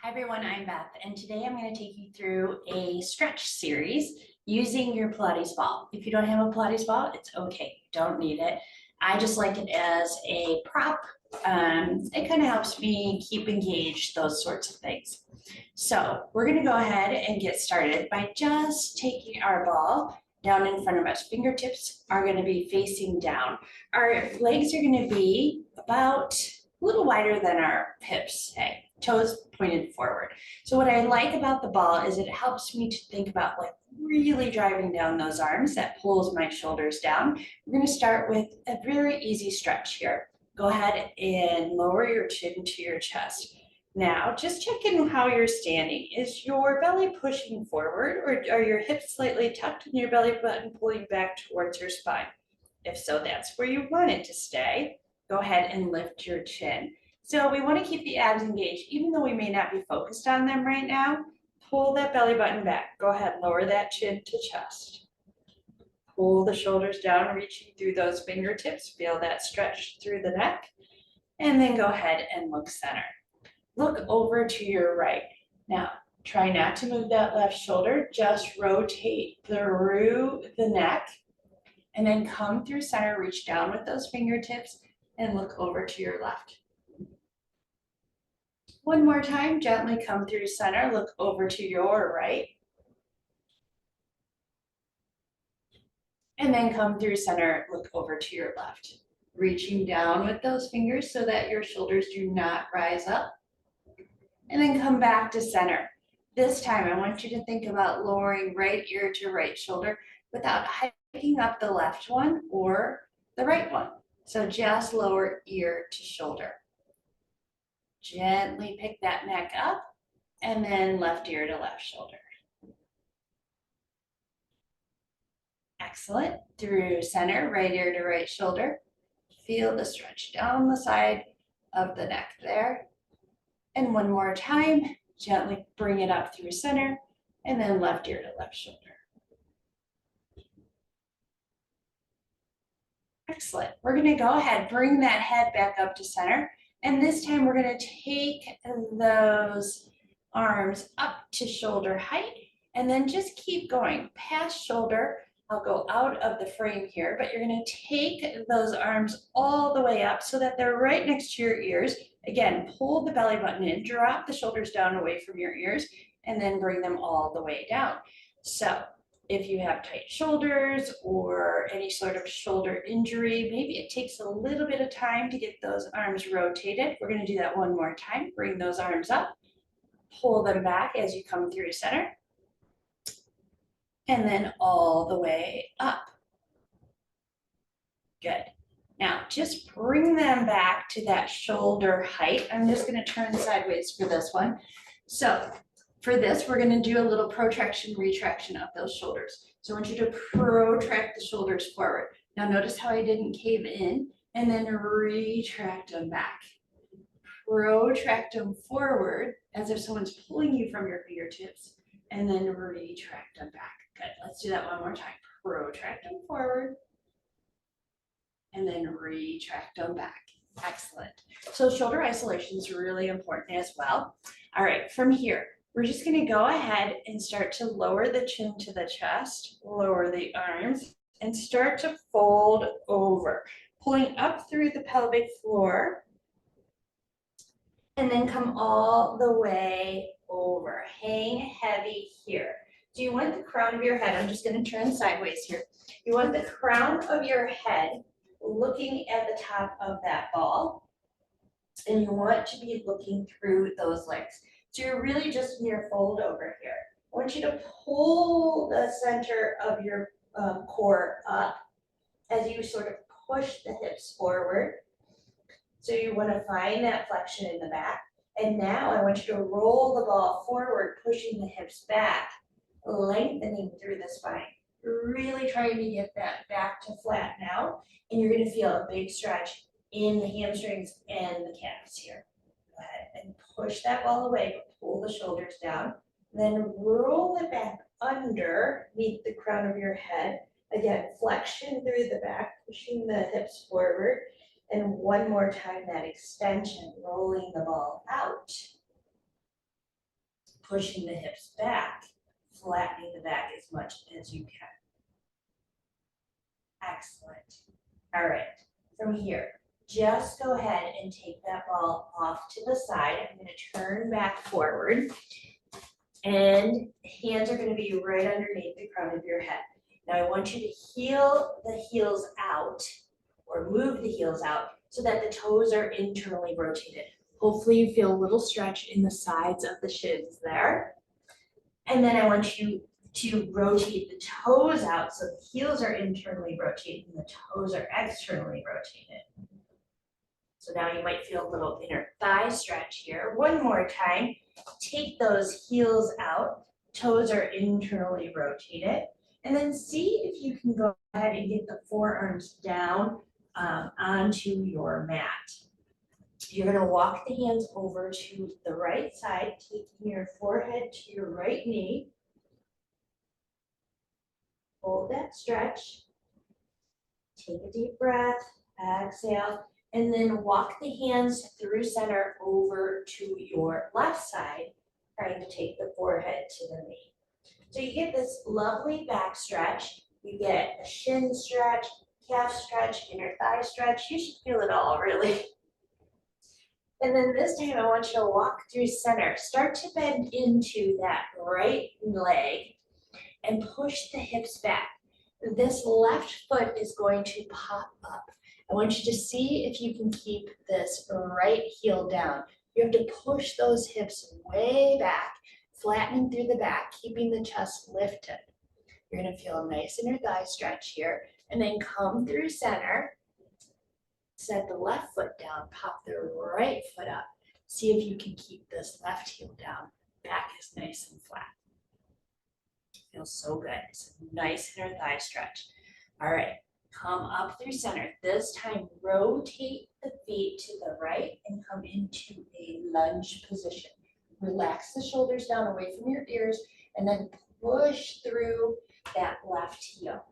Hi everyone, I'm Beth, and today I'm going to take you through a stretch series using your Pilates ball. If you don't have a Pilates ball, it's okay, you don't need it. I just like it as a prop. It kind of helps me keep engaged, those sorts of things. So we're going to go ahead and get started by just taking our ball down in front of us. Fingertips are going to be facing down. Our legs are going to be about a little wider than our hips, say, toes pointed forward. So what I like about the ball is it helps me to think about like really driving down those arms. That pulls my shoulders down. We're going to start with a very easy stretch here. Go ahead and lower your chin to your chest. Now, just check in how you're standing. Is your belly pushing forward, or are your hips slightly tucked and your belly button pulling back towards your spine? If so, that's where you want it to stay. Go ahead and lift your chin. So we want to keep the abs engaged, even though we may not be focused on them right now. Pull that belly button back. Go ahead, lower that chin to chest. Pull the shoulders down, reaching through those fingertips. Feel that stretch through the neck. And then go ahead and look center. Look over to your right. Now, try not to move that left shoulder, just rotate through the neck and then come through center, reach down with those fingertips and look over to your left. One more time, gently come through center, look over to your right. And then come through center, look over to your left. Reaching down with those fingers so that your shoulders do not rise up. And then come back to center. This time, I want you to think about lowering right ear to right shoulder without hiking up the left one or the right one. So just lower ear to shoulder. Gently pick that neck up and then left ear to left shoulder. Excellent. Through center, right ear to right shoulder. Feel the stretch down the side of the neck there. And one more time, gently bring it up through center and then left ear to left shoulder. Excellent. We're going to go ahead, bring that head back up to center. And this time we're going to take those arms up to shoulder height and then just keep going past shoulder. I'll go out of the frame here, but you're going to take those arms all the way up so that they're right next to your ears. Again, pull the belly button in, drop the shoulders down away from your ears, and then bring them all the way down. So if you have tight shoulders or any sort of shoulder injury, maybe it takes a little bit of time to get those arms rotated. We're going to do that one more time. Bring those arms up, pull them back as you come through center, and then all the way up. Good. Now just bring them back to that shoulder height. I'm just going to turn sideways for this one. So for this, we're going to do a little protraction, retraction of those shoulders. So I want you to protract the shoulders forward. Now notice how I didn't cave in and then retract them back. Protract them forward as if someone's pulling you from your fingertips and then retract them back. Good. Let's do that one more time. Protract them forward and then retract them back. Excellent. So shoulder isolation is really important as well. All right, from here, we're just going to go ahead and start to lower the chin to the chest, lower the arms, and start to fold over, pulling up through the pelvic floor, and then come all the way over. Hang heavy here. Do you want the crown of your head? I'm just going to turn sideways here. You want the crown of your head looking at the top of that ball, and you want to be looking through those legs. So you're really just in your fold over here. I want you to pull the center of your core up as you sort of push the hips forward. So you want to find that flexion in the back. And now I want you to roll the ball forward, pushing the hips back, lengthening through the spine. Really trying to get that back to flat now. And you're going to feel a big stretch in the hamstrings and the calves here. Go ahead and push that ball away, but pull the shoulders down. Then roll it back underneath the crown of your head. Again, flexion through the back, pushing the hips forward. And one more time, that extension, rolling the ball out. pushing the hips back, flattening the back as much as you can. Excellent. All right, from here, just go ahead and take that ball off to the side. I'm going to turn back forward, and hands are going to be right underneath the crown of your head. Now I want you to heel the heels out, or move the heels out, so that the toes are internally rotated. Hopefully you feel a little stretch in the sides of the shins there. And then I want you to rotate the toes out so the heels are internally rotated and the toes are externally rotated. So now you might feel a little inner thigh stretch here. One more time, take those heels out, toes are internally rotated, and then see if you can go ahead and get the forearms down onto your mat. You're going to walk the hands over to the right side, taking your forehead to your right knee. Hold that stretch. Take a deep breath, exhale, and then walk the hands through center over to your left side, trying to take the forehead to the knee. So you get this lovely back stretch. You get a shin stretch, calf stretch, inner thigh stretch. You should feel it all, really. And then this time I want you to walk through center. Start to bend into that right leg and push the hips back. This left foot is going to pop up. I want you to see if you can keep this right heel down. You have to push those hips way back, flattening through the back, keeping the chest lifted. You're going to feel a nice inner thigh stretch here, and then come through center. Set the left foot down, pop the right foot up. See if you can keep this left heel down. Back is nice and flat. Feels so good. It's a nice inner thigh stretch. All right, come up through center. This time, rotate the feet to the right and come into a lunge position. Relax the shoulders down away from your ears, and then push through that left heel.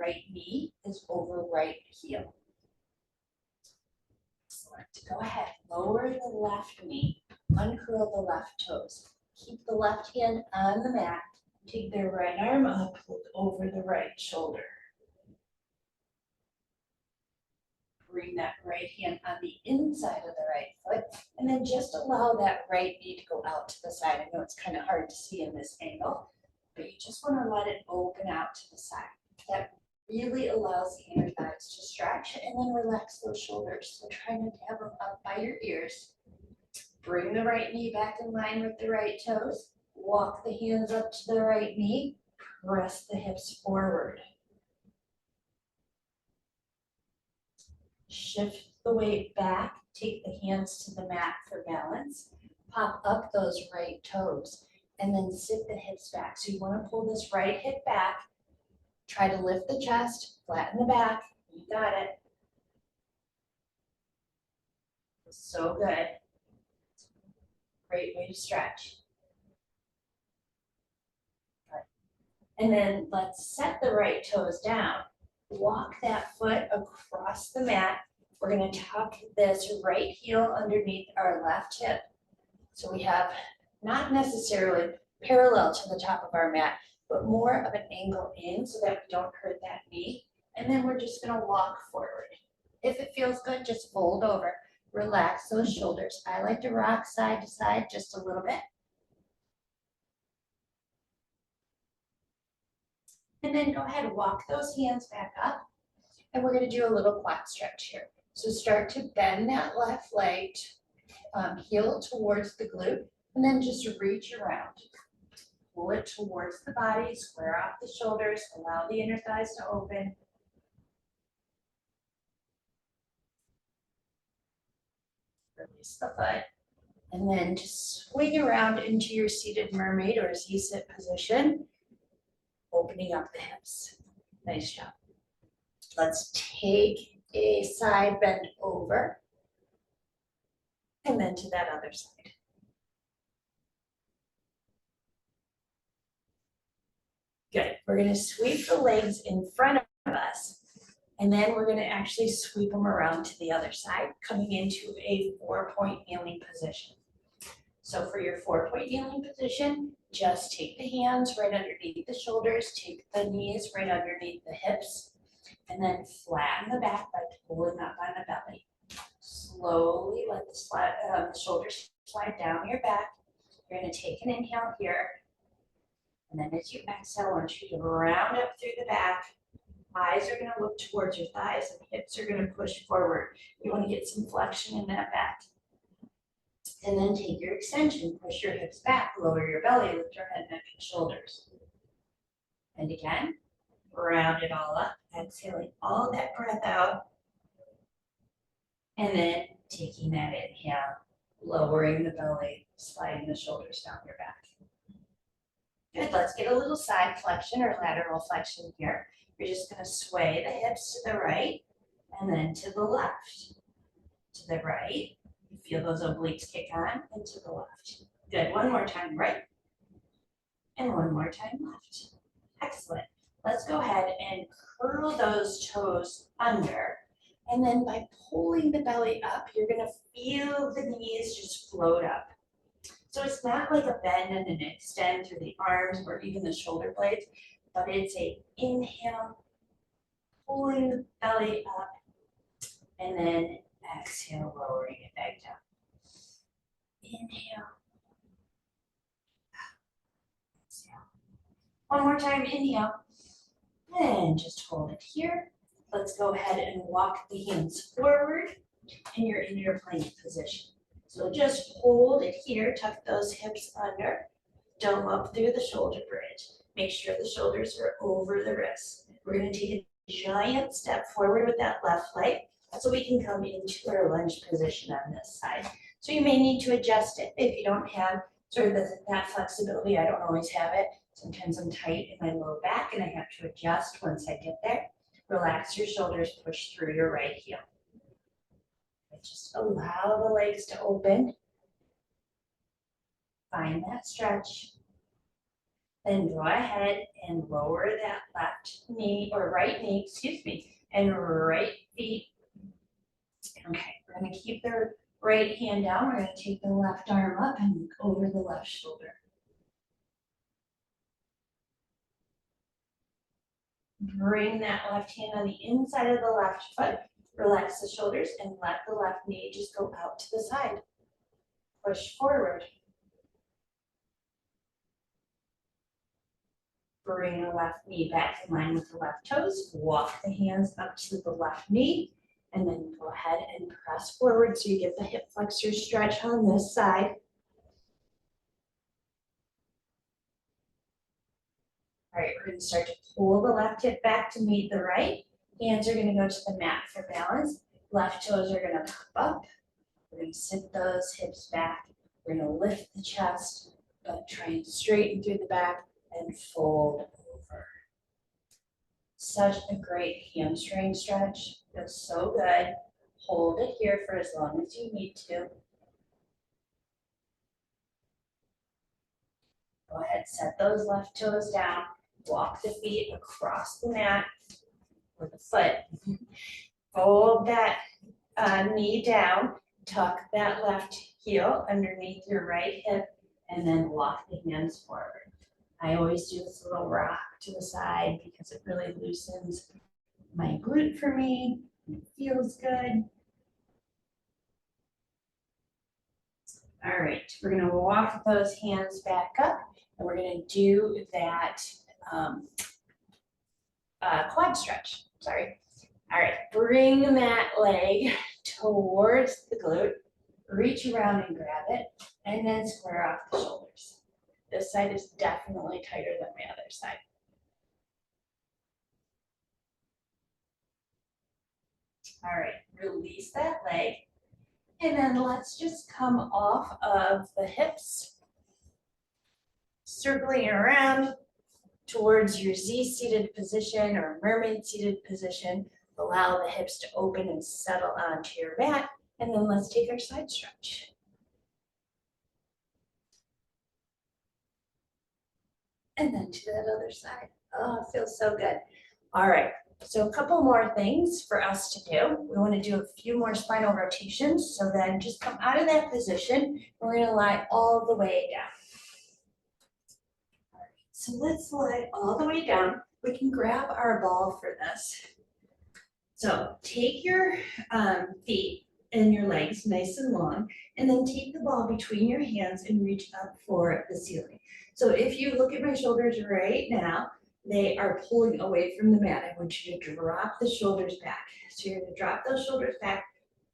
Right knee is over right heel. Excellent. Go ahead, lower the left knee, uncurl the left toes. Keep the left hand on the mat. Take the right arm up, look over the right shoulder. Bring that right hand on the inside of the right foot, and then just allow that right knee to go out to the side. I know it's kind of hard to see in this angle, but you just want to let it open out to the side. That really allows the inner thighs to stretch, and then relax those shoulders. So try not to have them up by your ears. Bring the right knee back in line with the right toes. Walk the hands up to the right knee. Press the hips forward. Shift the weight back. Take the hands to the mat for balance. Pop up those right toes, and then sit the hips back. So you want to pull this right hip back. Try to lift the chest, flatten the back. You got it. So good. Great way to stretch. Good. And then let's set the right toes down. Walk that foot across the mat. We're going to tuck this right heel underneath our left hip. So we have not necessarily parallel to the top of our mat, but more of an angle in so that we don't hurt that knee. And then we're just going to walk forward. If it feels good, just fold over. Relax those shoulders. I like to rock side to side just a little bit. And then go ahead and walk those hands back up. And we're going to do a little quad stretch here. So start to bend that left leg, heel towards the glute, and then just reach around. Pull it towards the body, square off the shoulders, allow the inner thighs to open. Release the foot. And then just swing around into your seated mermaid or Z-sit position, opening up the hips. Nice job. Let's take a side bend over and then to that other side. Good. We're going to sweep the legs in front of us, and then we're going to actually sweep them around to the other side, coming into a 4-point kneeling position. So for your 4-point kneeling position, just take the hands right underneath the shoulders, take the knees right underneath the hips, and then flatten the back by pulling up on the belly. Slowly let the shoulders slide down your back. You're going to take an inhale here, and then as you exhale, I want you to round up through the back. Eyes are going to look towards your thighs, and hips are going to push forward. You want to get some flexion in that back. And then take your extension, push your hips back, lower your belly, lift your head, neck, and shoulders. And again, round it all up, exhaling all that breath out. And then taking that inhale, lowering the belly, sliding the shoulders down your back. Good, let's get a little side flexion or lateral flexion here. You're just gonna sway the hips to the right and then to the left. To the right, you feel those obliques kick on, and to the left. Good, one more time right, and one more time left. Excellent. Let's go ahead and curl those toes under. And then by pulling the belly up, you're gonna feel the knees just float up. So it's not like a bend and an extend through the arms or even the shoulder blades, but it's a inhale, pulling the belly up, and then exhale, lowering it back down. Inhale, exhale. One more time, inhale, and just hold it here. Let's go ahead and walk the hands forward, and you're in your plank position. So just hold it here, tuck those hips under, dome up through the shoulder bridge. Make sure the shoulders are over the wrists. We're going to take a giant step forward with that left leg so we can come into our lunge position on this side. So you may need to adjust it if you don't have sort of that flexibility. I don't always have it. Sometimes I'm tight in my low back and I have to adjust once I get there. Relax your shoulders, push through your right heel. Just allow the legs to open. Find that stretch. Then go ahead and lower that left knee, or right knee, excuse me, and right feet. Okay, we're going to keep the right hand down. We're going to take the left arm up and look over the left shoulder. Bring that left hand on the inside of the left foot. Relax the shoulders and let the left knee just go out to the side. Push forward. Bring the left knee back in line with the left toes. Walk the hands up to the left knee. And then go ahead and press forward so you get the hip flexor stretch on this side. All right, we're going to start to pull the left hip back to meet the right. Hands are going to go to the mat for balance. Left toes are going to pop up. We're going to sit those hips back. We're going to lift the chest, but try and straighten through the back and fold over. Such a great hamstring stretch. Feels so good. Hold it here for as long as you need to. Go ahead, set those left toes down. Walk the feet across the mat or the foot. Fold that knee down. Tuck that left heel underneath your right hip and then walk the hands forward. I always do this little rock to the side because it really loosens my glute for me. It feels good. All right, we're going to walk those hands back up and we're going to do that quad stretch. Sorry. All right, bring that leg towards the glute, reach around and grab it, and then square off the shoulders. This side is definitely tighter than the other side. All right, release that leg. And then let's just come off of the hips, circling around towards your Z-seated position or mermaid seated position. Allow the hips to open and settle onto your mat. And then let's take our side stretch. And then to that other side. Oh, it feels so good. All right, So a couple more things for us to do. We want to do a few more spinal rotations. So then just come out of that position. We're going to lie all the way down. So let's lie all the way down. We can grab our ball for this. So take your feet and your legs nice and long, and then take the ball between your hands and reach up for the ceiling. So if you look at my shoulders right now, they are pulling away from the mat. I want you to drop the shoulders back. So you're going to drop those shoulders back.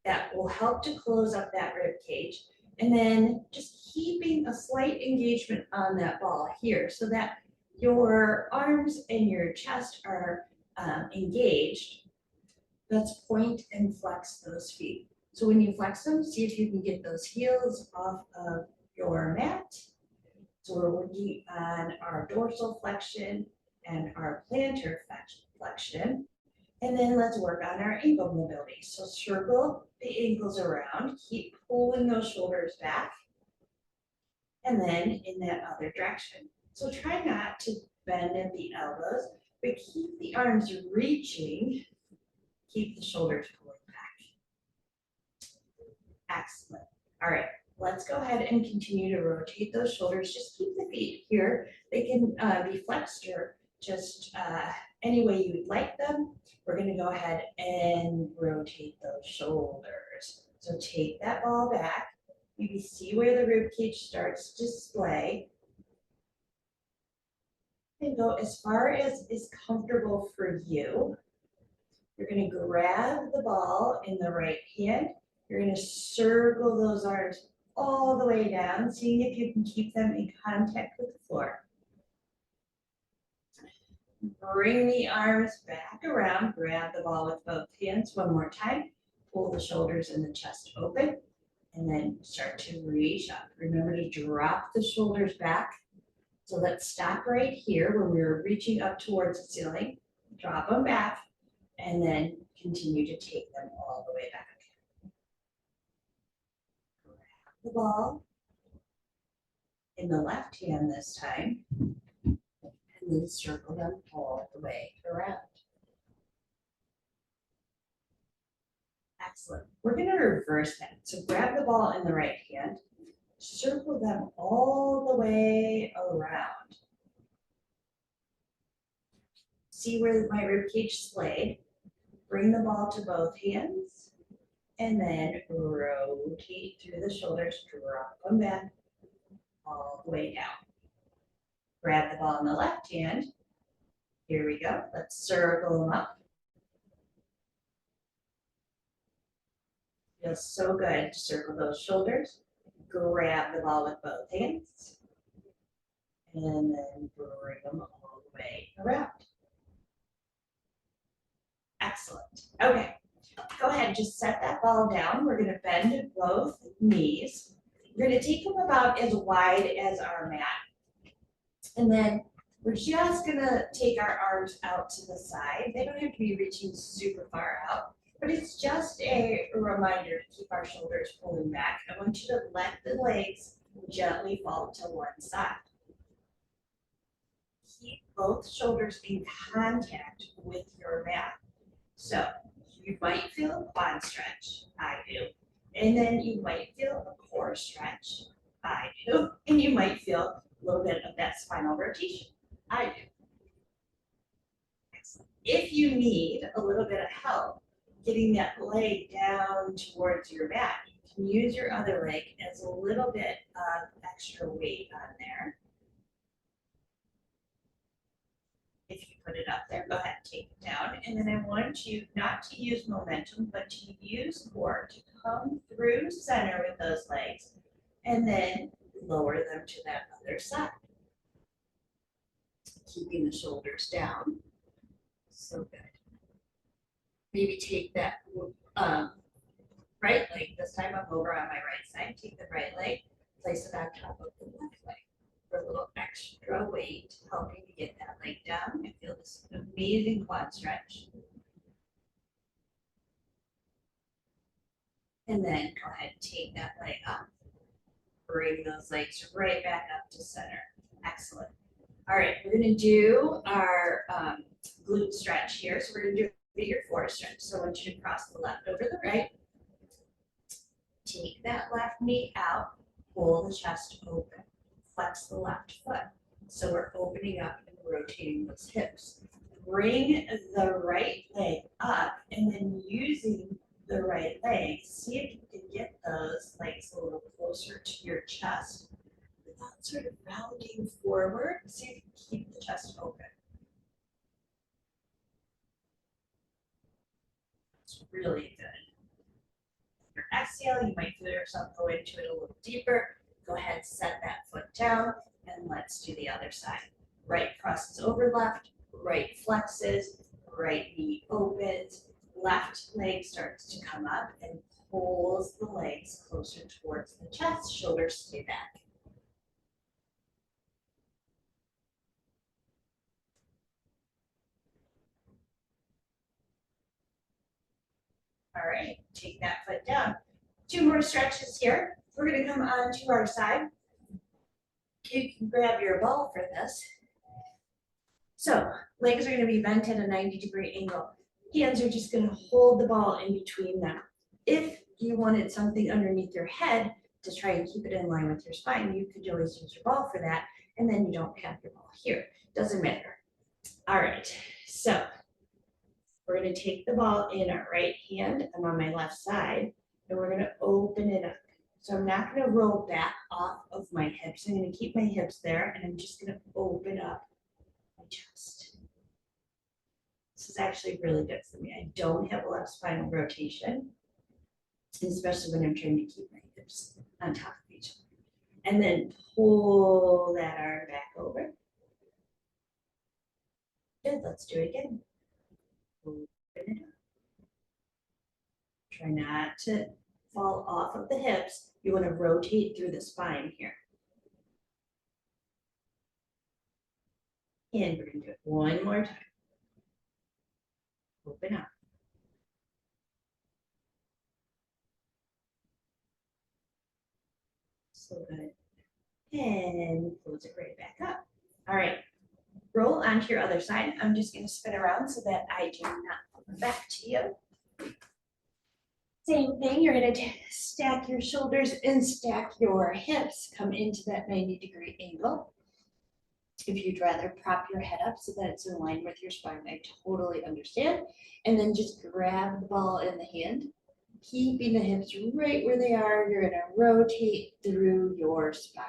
That will help to close up that rib cage. And then just keeping a slight engagement on that ball here so that your arms and your chest are engaged. Let's point and flex those feet. So when you flex them, see if you can get those heels off of your mat. So we're working on our dorsal flexion and our plantar flexion. And then let's work on our ankle mobility. So circle the ankles around, keep pulling those shoulders back, and then in that other direction. So try not to bend at the elbows, but keep the arms reaching, keep the shoulders pulling back. Excellent. All right, let's go ahead and continue to rotate those shoulders. Just keep the feet here. They can be flexed or just any way you would like them. We're going to go ahead and rotate those shoulders. So take that ball back. Maybe see where the rib cage starts to splay. And go as far as is comfortable for you. You're going to grab the ball in the right hand. You're going to circle those arms all the way down, seeing if you can keep them in contact with the floor. Bring the arms back around, grab the ball with both hands one more time, pull the shoulders and the chest open, and then start to reach up. Remember to drop the shoulders back. So let's stop right here when we're reaching up towards the ceiling, drop them back, and then continue to take them all the way back. Grab the ball in the left hand this time, and then circle them all the way around. Excellent. We're going to reverse that. So grab the ball in the right hand, circle them all the way around. See where my rib cage splayed. Bring the ball to both hands, and then rotate through the shoulders, drop them back all the way down. Grab the ball in the left hand. Here we go. Let's circle them up. Feels so good to circle those shoulders. Grab the ball with both hands. And then bring them all the way around. Excellent. Okay. Go ahead, just set that ball down. We're going to bend both knees. We're going to take them about as wide as our mat. And then we're just going to take our arms out to the side. They don't have to be reaching super far out, but it's just a reminder to keep our shoulders pulling back. I want you to let the legs gently fall to one side. Keep both shoulders in contact with your mat. So you might feel a quad stretch, I do. And then you might feel a core stretch, I do. And you might feel a little bit of that spinal rotation, I do. Excellent. If you need a little bit of help getting that leg down towards your mat, you can use your other leg as a little bit of extra weight on there. If you put it up there, go ahead and take it down. And then I want you not to use momentum, but to use core to come through center with those legs and then lower them to that other side. Keeping the shoulders down. So good. Maybe take that right leg. This time I'm over on my right side. Take the right leg, place it on top of the left leg. For a little extra weight, helping to get that leg down and feel this amazing quad stretch. And then go ahead and take that leg up. Bring those legs right back up to center. Excellent. All right, we're going to do our glute stretch here. So we're gonna do a figure four stretch. So I want you to cross the left over the right. Take that left knee out, pull the chest open, flex the left foot. So we're opening up and rotating those hips. Bring the right leg up and then using the right leg, see if you can get those legs a little closer to your chest without sort of rounding forward. See if you can keep the chest open. It's really good. Your exhale, you might feel yourself go into it a little deeper. Go ahead, set that foot down, and let's do the other side. Right crosses over left, right flexes, right knee opens, left leg starts to come up and pulls the legs closer towards the chest, shoulders stay back. All right, take that foot down. 2 more stretches here. We're gonna come onto our side. You can grab your ball for this. So legs are gonna be bent at a 90-degree angle. Hands are just gonna hold the ball in between them. If you wanted something underneath your head to try and keep it in line with your spine, you could always use your ball for that, and then you don't have your ball here. Doesn't matter. All right, so we're gonna take the ball in our right hand. I'm on my left side, and we're gonna open it up. So I'm not gonna roll back off of my hips. I'm gonna keep my hips there, and I'm just gonna open up my chest. This is actually really good for me. I don't have a lot of spinal rotation, especially when I'm trying to keep my hips on top of each other. And then pull that arm back over. Good, let's do it again. Open it up. Try not to fall off of the hips. You want to rotate through the spine here. And we're going to do it one more time. Open up. So good. And close it right back up. All right. Roll onto your other side. I'm just going to spin around so that I do not come back to you. Same thing, you're going to stack your shoulders and stack your hips. Come into that 90-degree angle. If you'd rather prop your head up so that it's in line with your spine, I totally understand. And then just grab the ball in the hand, keeping the hips right where they are. You're going to rotate through your spine.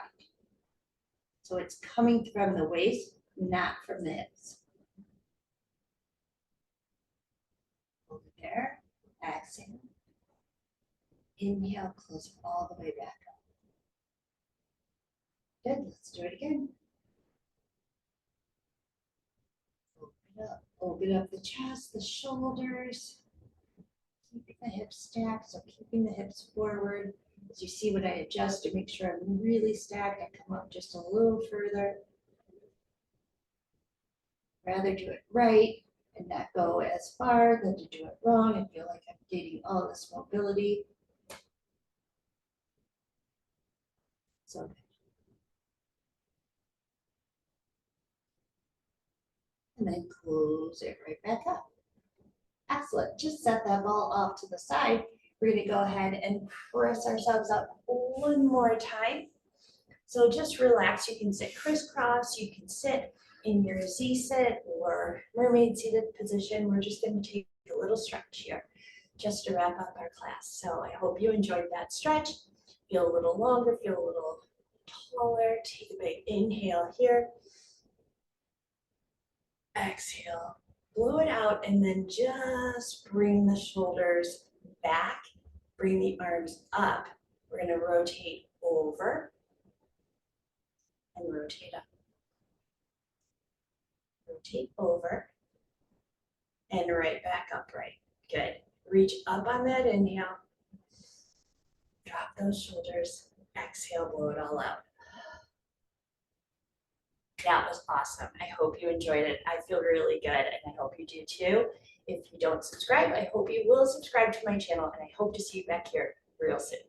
So it's coming from the waist, not from the hips. Over there, exhale. Inhale, close it all the way back up. Good, let's do it again. Open up the chest, the shoulders. Keeping the hips stacked, so keeping the hips forward. As you see when I adjust to make sure I'm really stacked, I come up just a little further. Rather do it right and not go as far than to do it wrong and feel like I'm gaining all this mobility. So good. And then close it right back up. Excellent. Just set that ball off to the side. We're going to go ahead and press ourselves up one more time. So just relax. You can sit crisscross. You can sit in your Z-sit or mermaid seated position. We're just going to take a little stretch here just to wrap up our class. So I hope you enjoyed that stretch. Feel a little longer, feel a little taller. Take a big inhale here. Exhale. Blow it out and then just bring the shoulders back. Bring the arms up. We're going to rotate over and rotate up. Rotate over and right back upright. Good. Reach up on that inhale. Drop those shoulders. Exhale, blow it all out. That was awesome. I hope you enjoyed it. I feel really good and I hope you do too. If you don't subscribe, I hope you will subscribe to my channel and I hope to see you back here real soon.